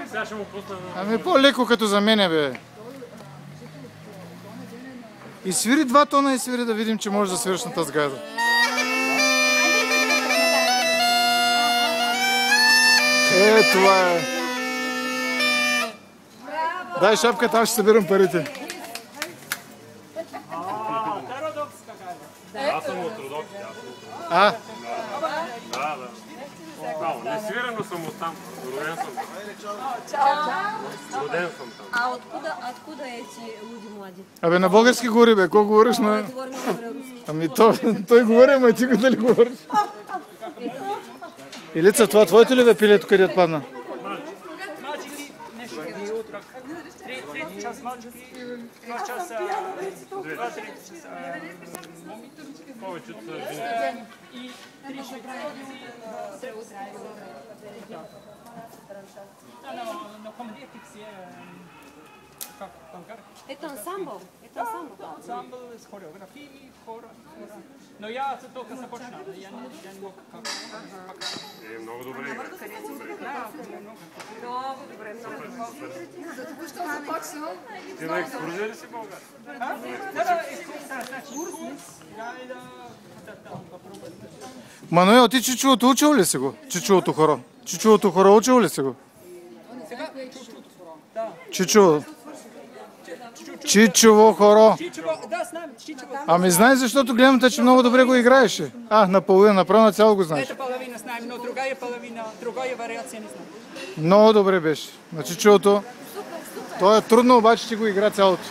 Сега ще му пусна. Ами по-леко като за мене, бе. И свири 2 тона и свири да видим, че може да свириш на тази газа. Това е. Дай шапката, аз ще събирам парите. Аз съм от Родопи. А? Да. Не свирам, но съм от там. Роден съм там. Роден съм там. А откуда эти люди млади? Абе на български говори, бе. Колко говориш на... Говорим на руски. Ами той говори, ама ти го дали говориш? Илица, това твоето ли бе пилето, къде отпадна? Мальчики, нещо и утрак. 3 час мальчики, 2 часа, 2-3 часа Повечето са и 3 часа. Но командирки си е как панкар. Это ансамбл? Это ансамбл? Ансамбл с хореографии, хора. Но я только започнал, я не мог как. много добре. Много добре, много добре. Току-що започнал. Ти на екскурзия ли си, Българ? Да, курс. Мануел, ти чичулото учил ли си го? Чичулото хоро. Чичулото хоро учил ли си го? Чичуло. Чичово хоро. Да, знам, Чичово. Ами знай, защото гледам те, че много добре го играеше. Наполовина, направо на цяло го знаеш. Ета половина знаем, но другая вариация не знам. Много добре беше. На чичулото. То е трудно, обаче ти го игра цялото.